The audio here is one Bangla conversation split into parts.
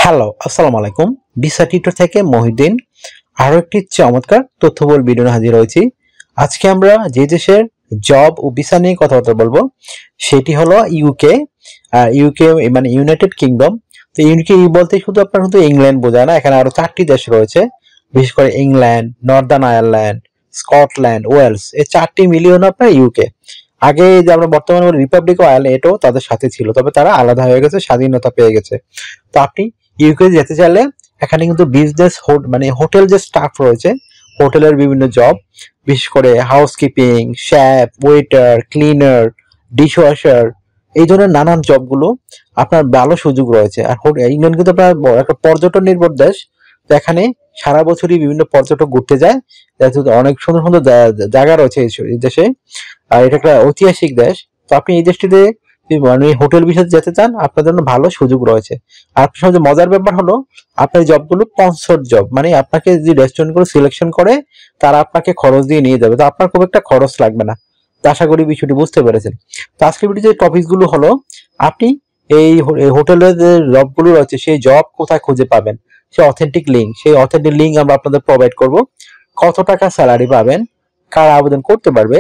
হ্যালো, আসসালামু আলাইকুম। ভিসা টিউটর থেকে মহিউদ্দিন আরো একটি চমৎকার তথ্যবহুল ভিডিও নিয়ে হাজির হয়েছি। আজকে আমরা যে দেশের জব ও ভিসা নিয়ে কথাবার্তা বলবো সেটি হলো ইউকে। ইউকে মানে ইউনাইটেড কিংডম। তো ইউকে বলতে শুধু আপনার শুধু ইংল্যান্ড বোঝায় না, এখানে আরো 4টি দেশ রয়েছে, বিশেষ করে England, Northern Ireland, Scotland, Wales, এই 4টি মিলিয়ে হলো আপনার ইউকে। আগে যে আমরা বর্তমানে রিপাবলিক অফ আয়ারল্যান্ড, এটাও তাদের সাথে ছিল, তবে তারা আলাদা হয়ে গেছে, স্বাধীনতা পেয়ে গেছে। তো আপনি ইউকে যেতে চাইলে এখানে কিন্তু বিজনেস মানে হোটেল যে স্টাফ রয়েছে, হোটেলের বিভিন্ন জব, বিশেষ করে housekeeping, chef, waiter, cleaner, dishwasher, এই ধরনের নানান জবগুলো আপনার ভালো সুযোগ রয়েছে। আর ইংল্যান্ড কিন্তু আপনার একটা পর্যটন নির্ভর দেশ। তো এখানে সারা বছরই বিভিন্ন পর্যটক ঘুরতে যায়, অনেক সুন্দর সুন্দর জায়গা রয়েছে এই দেশে। আর এটা একটা ঐতিহাসিক দেশ। তো আপনি এই দেশটিতে মানে হোটেল বিষয়ে যেতে চান, আপনার জন্য ভালো সুযোগ রয়েছে। আর আপনার সবচেয়ে মজার ব্যাপার হলো আপনার জবগুলো স্পন্সর জব, মানে আপনাকে যে রেস্টুরেন্ট গুলো সিলেকশন করে তারা আপনাকে খরচ দিয়ে নিয়ে যাবে, তো আপনার খুব একটা খরচ লাগবে না। তো আশা করি বিষয়টি বুঝতে পেরেছেন। তো আজকের ভিডিও যে টপিক গুলো হলো, আপনি এই হোটেলের যে জব গুলো রয়েছে সেই জব কোথায় খুঁজে পাবেন, সেই অথেন্টিক লিঙ্ক আমরা আপনাদের প্রোভাইড করব। কত টাকা স্যালারি পাবেন, কারা আবেদন করতে পারবে,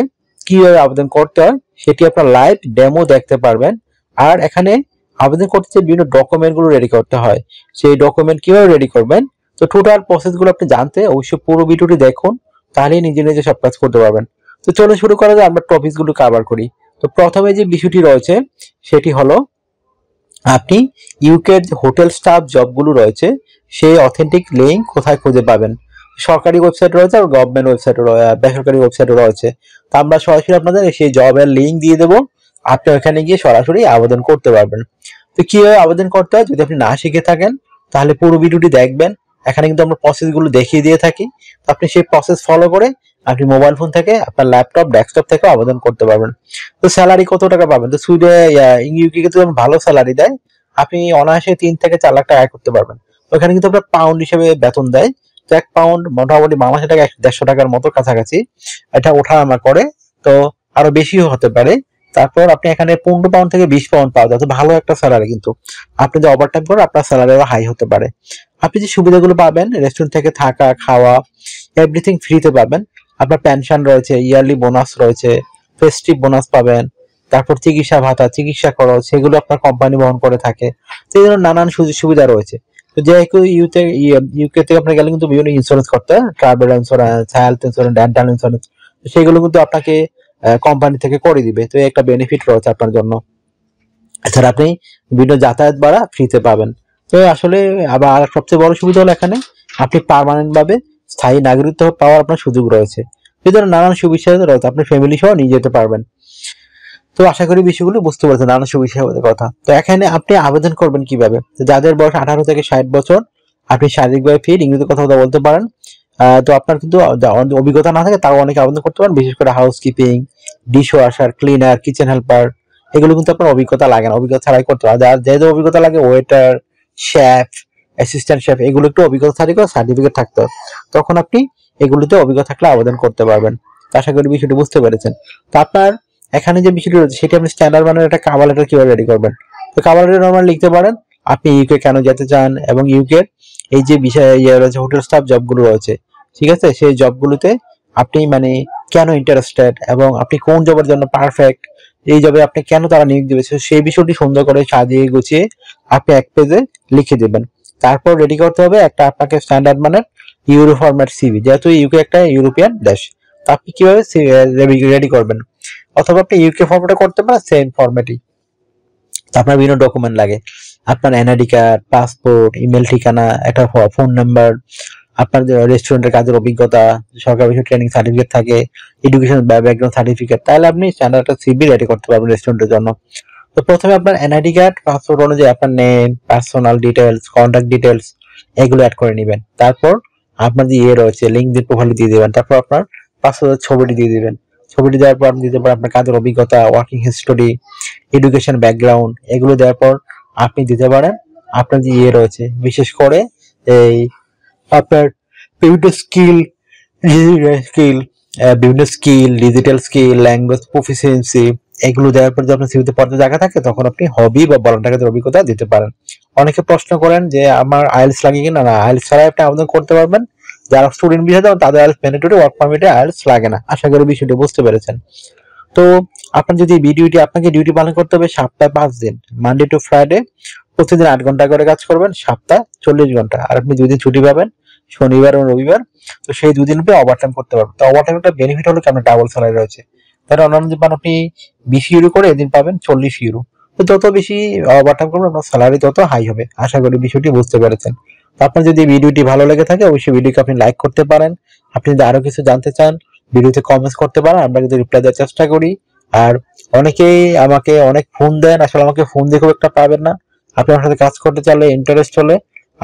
কিভাবে আবেদন করতে হয় সেটি আপনার লাইভ ডেমো দেখতে পারবেন। আর এখানে আবেদন করতে যে বিভিন্ন ডকুমেন্ট গুলো রেডি করতে হয়, সেই ডকুমেন্ট কিভাবে রেডি করবেন, তো টোটাল প্রসেস গুলো আপনি জানতে অবশ্যই পুরো ভিডিওটি দেখুন, তাহলেই নিজে নিজে সব কাজ করতে পারবেন। তো চলো শুরু করা যায়, আমরা টপিক গুলো কভার করি। তো প্রথমে যে বিষয়টি রয়েছে সেটি হলো আপনি ইউকের যে হোটেল স্টাফ জবগুলো রয়েছে সেই অথেন্টিক লিঙ্ক কোথায় খুঁজে পাবেন। সরকারি ওয়েবসাইট রয়েছে আর গভর্নমেন্ট ওয়েবসাইট, বেসরকারি ওয়েবসাইট রয়েছে। তো আমরা সরাসরি আপনাদের সেই জবের লিঙ্ক দিয়ে দেবো, আপনি ওখানে গিয়ে সরাসরি আবেদন করতে পারবেন। তো কিভাবে আবেদন করতে হয় যদি আপনি না শিখে থাকেন, তাহলে পুরো ভিডিওটি দেখবেন। এখানে কিন্তু আমরা প্রসেস গুলো দেখিয়ে দিয়ে থাকি। তো আপনি সেই প্রসেস ফলো করে আপনি মোবাইল ফোন থেকে, আপনার ল্যাপটপ, ডেস্কটপ থেকে আবেদন করতে পারবেন। তো স্যালারি কত টাকা পাবেন, তো ইউকে কিন্তু ভালো স্যালারি দেয়, আপনি অনায়াসে 3 থেকে 4 লাখ টাকা আয় করতে পারবেন। ওখানে কিন্তু আপনার পাউন্ড হিসেবে বেতন দেয়। তো 1 পাউন্ড মোটামুটি বাংলাদেশ টাকা 150 টাকার মতো কাছাকাছি এটা ওঠানামা করে, তো আরো বেশিও হতে পারে। তারপর আপনি এখানে 15 পাউন্ড থেকে 20 পাউন্ড পাওয়া যায়, তো ভালো একটা স্যালারি। কিন্তু আপনি যে ওভারটাইম করেন আপনার স্যালারি আরো হাই হতে পারে। আপনি যে সুবিধাগুলো পাবেন, রেস্টুরেন্ট থেকে থাকা, খাওয়া, এভরিথিং ফ্রিতে পাবেন। আপনার পেনশন রয়েছে, ইয়ারলি বোনাস রয়েছে, ফেস্টিভ বোনাস পাবেন। তারপর চিকিৎসা ভাতা, চিকিৎসা খরচ, সেগুলো আপনার কোম্পানি বহন করে থাকে। তো এই ধরনের নানান সুযোগ সুবিধা রয়েছে। তো যে ইউকে থেকে আপনার গেলে কিন্তু বিভিন্ন ইন্স্যুরেন্স করতে হয়, travel insurance, health insurance, dental insurance, সেগুলো কিন্তু আপনাকে কোম্পানি থেকে করে দিবে। তো একটা বেনিফিট রয়েছে আপনার জন্য। এছাড়া আপনি বিভিন্ন যাতায়াত ভাড়া ফ্রিতে পাবেন। তো আসলে আবার সবচেয়ে বড় সুবিধা হলো এখানে আপনি পার্মানেন্ট ভাবে স্থায়ী নাগরিকত্ব পাওয়ার আপনার সুযোগ রয়েছে। এই ধরনের নানান সুবিধা রয়েছে, আপনি ফ্যামিলি সহ নিয়ে যেতে পারবেন। তো আশা করি বিষয়গুলো বুঝতে পারছেন, নানান সুবিধার কথা। তো এখানে আপনি আবেদন করবেন কিভাবে, যাদের বয়স 18 থেকে 60 বছর, আপনি শারীরিকভাবে ফিট, ইংরেজিতে কথা বলতে পারেন। তো আপনার কিন্তু অভিজ্ঞতা না থাকে তাও অনেকে আবেদন করতে পারেন, বিশেষ করে housekeeping, dish washer, cleaner, kitchen helper, এগুলো কিন্তু আপনার অভিজ্ঞতা লাগে না, অভিজ্ঞতা ছাড়াই করতে হয়। যার যেহেতু অভিজ্ঞতা লাগে, ওয়েটার, শেফ, অ্যাসিস্ট্যান্ট শেফ, এগুলো একটু অভিজ্ঞতা থাকলে, সার্টিফিকেট থাকতে হয়, তখন আপনি এগুলোতে অভিজ্ঞতা থাকলে আবেদন করতে পারবেন। তো আশা করি বিষয়টি বুঝতে পেরেছেন। তো আপনার এখানে যে বিষয়টি রয়েছে সেটি আপনি স্ট্যান্ডার্ড মানের একটা কভার লেটার কিভাবে রেডি করবেন। তো কভার লেটার নরমাল লিখতে পারেন আপনি ইউকে কেন যেতে চান, এবং ইউকে এই যে বিষয় রয়েছে হোটেল স্টাফ জবগুলো রয়েছে, ঠিক আছে, সেই জবগুলোতে আপনি মানে কেন ইন্টারেস্টেড, এবং আপনি কোন জবের জন্য পারফেক্ট, এই জবে আপনি কেন তারা নিয়োগ দিবে, সেই বিষয়টি সুন্দর করে সাজিয়ে গুছিয়ে আপনি 1 পেজে লিখে দেবেন। তারপর রেডি করতে হবে একটা আপনাকে স্ট্যান্ডার্ড মানের ইউরো ফরম্যাট সিভি, যেহেতু ইউকে একটা ইউরোপিয়ান দেশ। তো আপনি কিভাবে রেডি করবেন, অথবা আপনি ইউকে ফরম্যাটে করতে পারেন, সেম ফরম্যাটই। আপনার বিভিন্ন ডকুমেন্ট লাগে, আপনার এনআইডি কার্ড, পাসপোর্ট, ইমেল ঠিকানা, একটা ফোন নাম্বার, আপনার রেস্টুরেন্টের কাজের অভিজ্ঞতা, সরকারি ট্রেনিং সার্টিফিকেট থাকে, এডুকেশন ব্যাকগ্রাউন্ড সার্টিফিকেট, তাহলে আপনি স্ট্যান্ডার্ড একটা সিভি রেডি করতে পারবেন রেস্টুরেন্টের জন্য। তো প্রথমে আপনার এনআইডি কার্ড, পাসপোর্ট অনুযায়ী আপনার name, personal details, contact details, এগুলো অ্যাড করে নেবেন। তারপর আপনার যে রয়েছে লিঙ্কডিন প্রোফাইল দিয়ে দিবেন। তারপর আপনার পাসপোর্টের ছবিটি দিয়ে দিবেন। ছবিটি দেওয়ার পর আপনি দিতে পারেন আপনার কাজের অভিজ্ঞতা, ওয়ার্কিং হিস্টোরি, এডুকেশন ব্যাকগ্রাউন্ড, এগুলো দেওয়ার পর আপনি দিতে পারেন আপনার যে রয়েছে, বিশেষ করে এই আপনার বিভিন্ন skill, digital skill, language proficiency, এগুলো দেওয়ার পর যদি আপনার সিভিতে পর্যায়ে জায়গা থাকে, তখন আপনি হবি বা ভলান্টিয়ার কাজের অভিজ্ঞতা দিতে পারেন। অনেকে প্রশ্ন করেন যে আমার আইএলটিএস লাগে কিনা। না, আইএলটিএস ছাড়াই আপনি আবেদন করতে পারবেন। যারা স্টুডেন্ট ভিসা দেন তাদের আইএলটিএস ম্যান্ডেটরি, ওয়ার্ক পারমিটে আইএলটিএস লাগে না। আশা করি বিষয়টি বুঝতে পেরেছেন। তো আপনার যদি আপনাকে ডিউটি পালন করতে হবে সপ্তাহে 5 দিন, মানডে টু ফ্রাইডে, প্রতিদিন 8 ঘন্টা করে কাজ করবেন, সপ্তাহে 40 ঘন্টা। আর আপনি 2 দিন ছুটি পাবেন, শনিবার এবং রবিবার। তো সেই 2 দিন আপনি ওভারটাইম করতে পারবেন। তো ওভারটাইমটা বেনিফিট হলো কি আপনার ডাবল স্যালারি রয়েছে। তাহলে অন্যান্য দিন পান আপনি 20 ইউরো করে, এদিন পাবেন 40 ইউরো। তো যত বেশি ওভারটাইম করবেন আপনার স্যালারি তত হাই হবে। আশা করি বিষয়টি বুঝতে পেরেছেন। তো আপনার যদি ভিডিওটি ভালো লেগে থাকে অবশ্যই ভিডিওকে আপনি লাইক করতে পারেন। আপনি যদি আরো কিছু জানতে চান ভিডিওতে কমেন্টস করতে পারেন, আমরা কিন্তু রিপ্লাই দেওয়ার চেষ্টা করি। আর অনেকেই আমাকে অনেক ফোন দেন, আসলে আমাকে ফোন দিয়ে খুব একটা পাবেন না। আপনি আমার সাথে কাজ করতে চাইলে, ইন্টারেস্ট হলে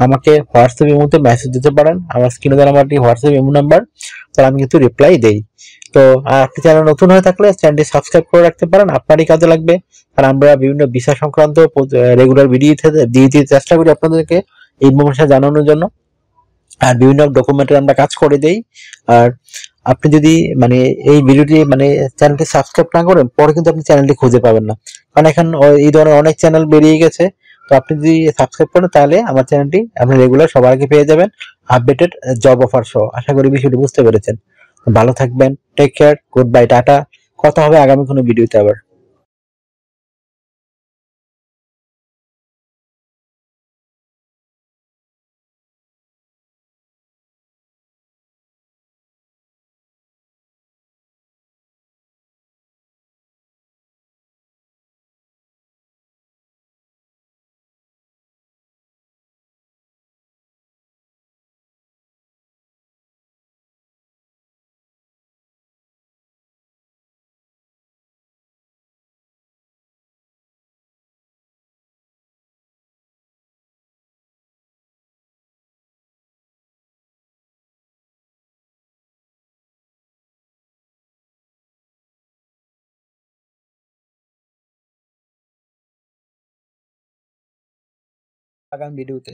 আমাকে হোয়াটসঅ্যাপ ইমোতে মেসেজ দিতে পারেন। আমার স্ক্রিনে দেওয়া নাম্বারটি হোয়াটসঅ্যাপ ইমো নাম্বার, তাহলে আমি কিন্তু রিপ্লাই দেই। তো আপনি চ্যানেল নতুন হয়ে থাকলে চ্যানেলটি সাবস্ক্রাইব করে রাখতে পারেন, আপনারই কাজে লাগবে। আর আমরা বিভিন্ন বিষয় সংক্রান্ত রেগুলার ভিডিও দিয়ে দিতে চেষ্টা করি আপনাদেরকে ইনফরমেশন জানানোর জন্য। আর বিভিন্ন ডকুমেন্টের আমরা কাজ করে দেই। আর আপনি যদি মানে এই ভিডিওটি মানে চ্যানেলটি সাবস্ক্রাইব না করেন পরে কিন্তু আপনি চ্যানেলটি খুঁজে পাবেন না, কারণ এখন এই ধরনের অনেক চ্যানেল বেরিয়ে গেছে। তো আপনি যদি সাবস্ক্রাইব করেন তাহলে আমার চ্যানেলটি আপনি রেগুলার সবার আগে পেয়ে যাবেন, আপডেটেড জব অফার সহ। আশা করি বিষয়টি বুঝতে পেরেছেন। ভালো থাকবেন, take care, good bye, tata. কথা হবে আগামী কোনো ভিডিওতে আবার। আগামী ভিডিওতে